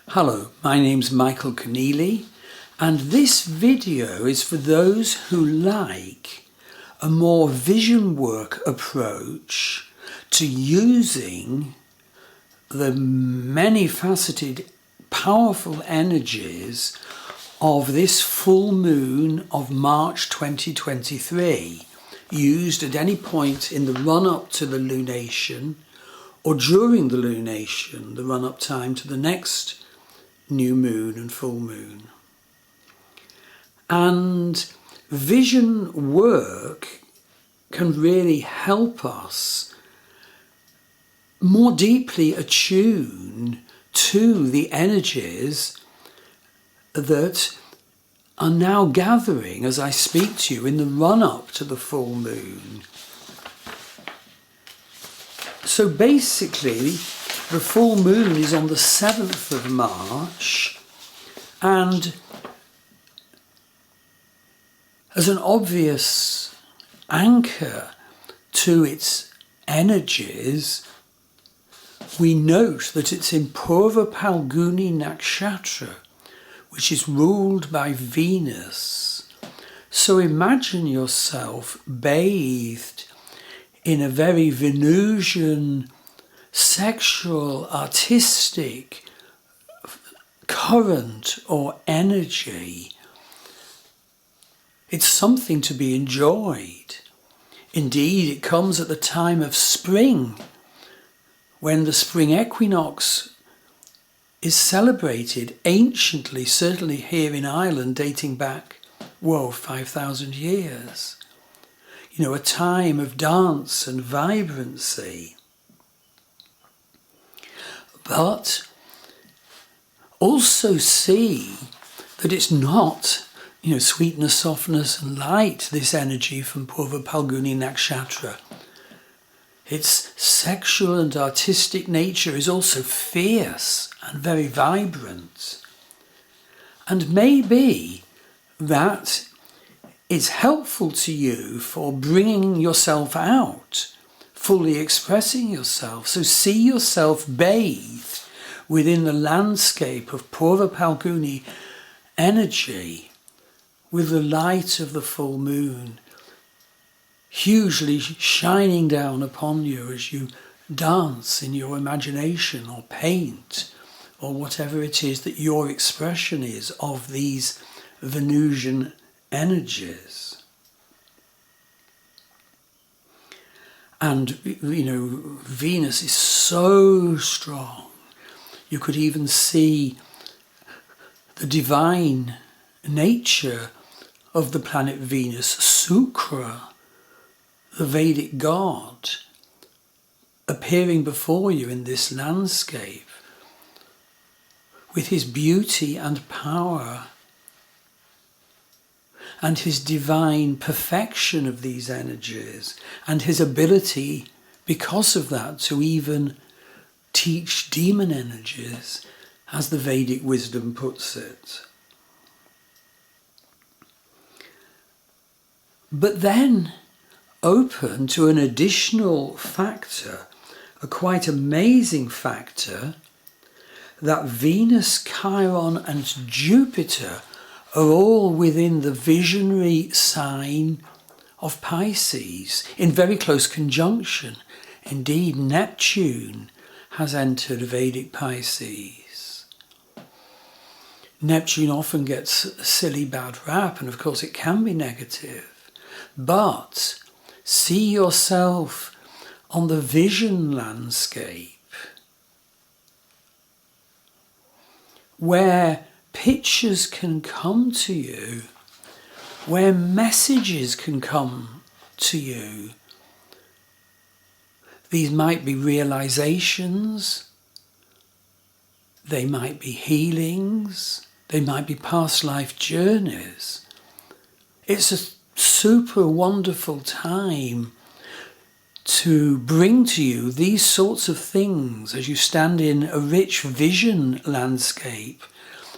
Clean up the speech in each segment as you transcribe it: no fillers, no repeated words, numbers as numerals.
Hello, my name's Michael Conneely, and this video is for those who like a more vision work approach to using the many-faceted, powerful energies of this full moon of March 2023, used at any point in the run-up to the lunation or during the lunation, the run-up time to the next new moon and full moon. And vision work can really help us more deeply attune to the energies that are now gathering as I speak to you in the run-up to the full moon. So basically, the full moon is on the 7th of March, and as an obvious anchor to its energies, we note that it's in Purva Palguni Nakshatra, which is ruled by Venus. So imagine yourself bathed in a very Venusian, sexual, artistic current or energy. It's something to be enjoyed. Indeed, it comes at the time of spring, when the spring equinox is celebrated anciently, certainly here in Ireland, dating back, 5,000 years. You know, a time of dance and vibrancy. But also see that it's not, sweetness, softness and light, this energy from Purva Palguni Nakshatra. Its sexual and artistic nature is also fierce and very vibrant. And maybe that is helpful to you for bringing yourself out, fully expressing yourself. So see yourself bathed within the landscape of Purva Palguni energy with the light of the full moon hugely shining down upon you as you dance in your imagination or paint or whatever it is that your expression is of these Venusian energies. And, Venus is so strong. You could even see the divine nature of the planet Venus, Sukra, the Vedic god, appearing before you in this landscape with his beauty and power and his divine perfection of these energies, and his ability, because of that, to even teach demon energies, as the Vedic wisdom puts it. But then open to an additional factor, a quite amazing factor, that Venus, Chiron and Jupiter are all within the visionary sign of Pisces, in very close conjunction. Indeed, Neptune has entered Vedic Pisces. Neptune often gets a silly bad rap, and of course it can be negative. But see yourself on the vision landscape, where pictures can come to you, where messages can come to you. These might be realizations, they might be healings, they might be past life journeys. It's a super wonderful time to bring to you these sorts of things as you stand in a rich vision landscape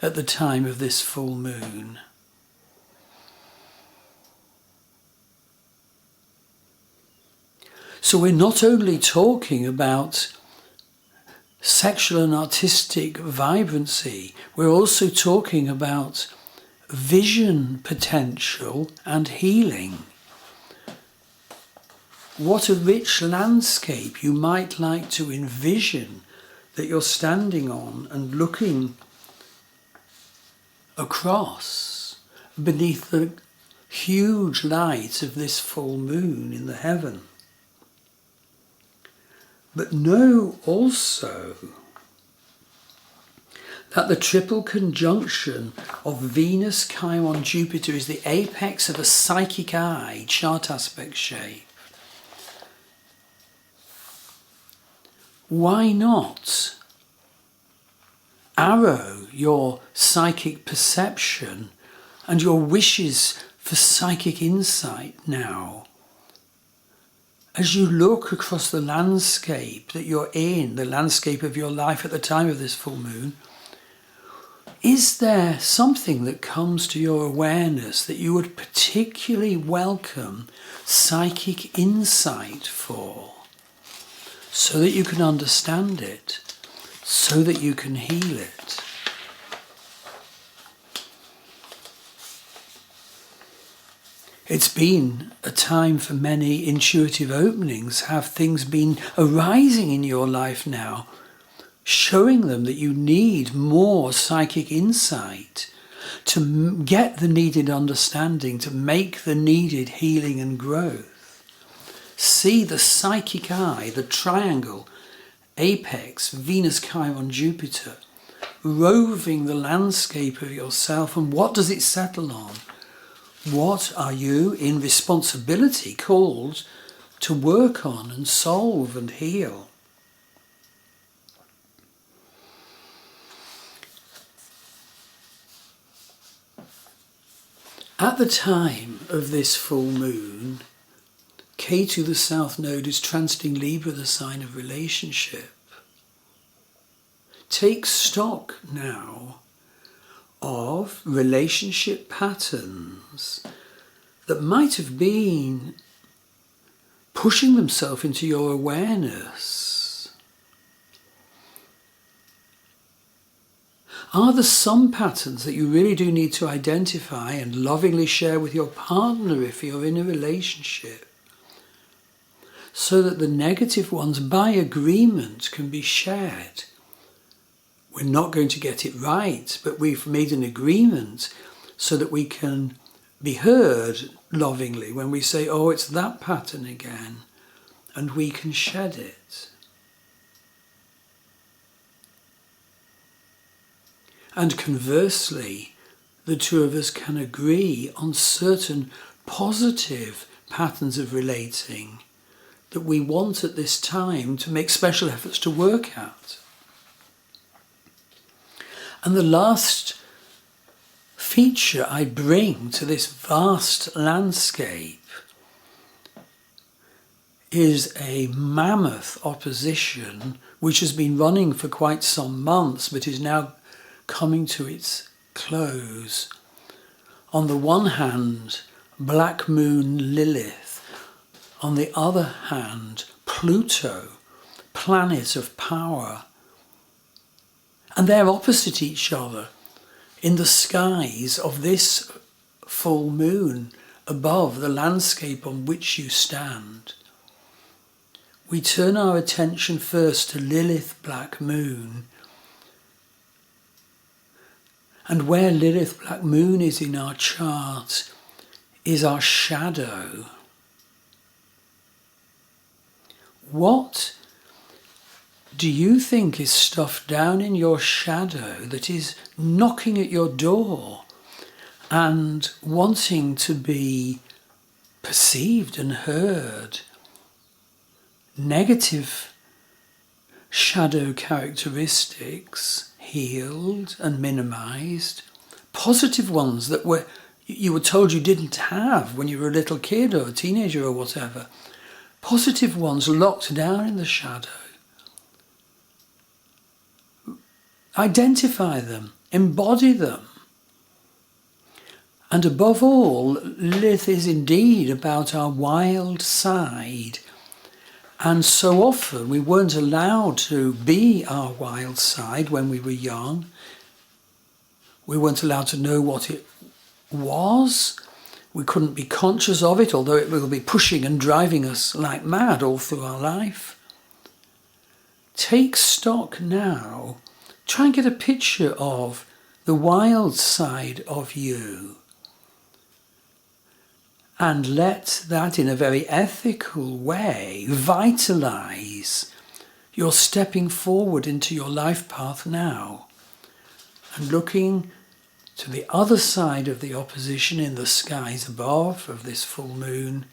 at the time of this full moon. So we're not only talking about sexual and artistic vibrancy, we're also talking about vision potential and healing. What a rich landscape you might like to envision that you're standing on and looking across beneath the huge light of this full moon in the heaven. But know also that the triple conjunction of Venus, Chiron, Jupiter is the apex of a psychic eye, chart aspect shape. Why not arrow your psychic perception and your wishes for psychic insight now as you look across the landscape that you're in, the landscape of your life at the time of this full moon? Is there something that comes to your awareness that you would particularly welcome psychic insight for, so that you can understand it, so that you can heal it? It's been a time for many intuitive openings. Have things been arising in your life now, showing them that you need more psychic insight to get the needed understanding, to make the needed healing and growth? See the psychic eye, the triangle, apex, Venus, Chiron, Jupiter, roving the landscape of yourself. And what does it settle on? What are you in responsibility called to work on and solve and heal? At the time of this full moon, Ketu, the South Node, is transiting Libra, the sign of relationship. Take stock now of relationship patterns that might have been pushing themselves into your awareness. Are there some patterns that you really do need to identify and lovingly share with your partner if you're in a relationship, so that the negative ones, by agreement, can be shared? We're not going to get it right, but we've made an agreement so that we can be heard lovingly when we say, oh, it's that pattern again, and we can shed it. And conversely, the two of us can agree on certain positive patterns of relating that we want at this time to make special efforts to work at. And the last feature I bring to this vast landscape is a mammoth opposition which has been running for quite some months but is now coming to its close. On the one hand, Black Moon Lilith. On the other hand, Pluto, planet of power. And they're opposite each other in the skies of this full moon above the landscape on which you stand. We turn our attention first to Lilith, Black Moon. And where Lilith, Black Moon is in our chart is our shadow. What do you think is stuffed down in your shadow that is knocking at your door and wanting to be perceived and heard? Negative shadow characteristics healed and minimized. Positive ones that you were told you didn't have when you were a little kid or a teenager or whatever. Positive ones locked down in the shadow. Identify them, embody them. And above all, Lilith is indeed about our wild side, And so often we weren't allowed to be our wild side when we were young. We weren't allowed to know what it was. We couldn't be conscious of it, although it will be pushing and driving us like mad all through our life. Take stock now. Try and get a picture of the wild side of you. And let that, in a very ethical way, vitalise your stepping forward into your life path now. And looking to the other side of the opposition in the skies above of this full moon,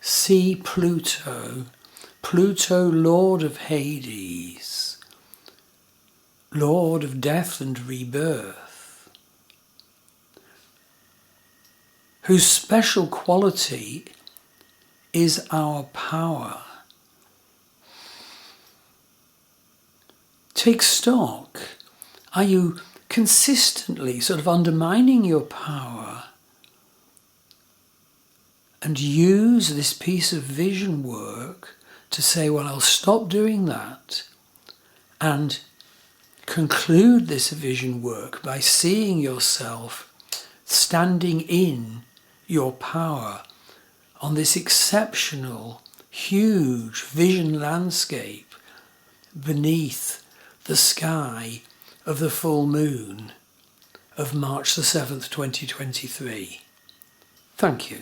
see Pluto. Pluto, Lord of Hades, Lord of death and rebirth, whose special quality is our power. Take stock. Are you consistently sort of undermining your power? And use this piece of vision work to say, well, I'll stop doing that, and conclude this vision work by seeing yourself standing in your power on this exceptional, huge vision landscape beneath the sky of the full moon of March the 7th, 2023. Thank you.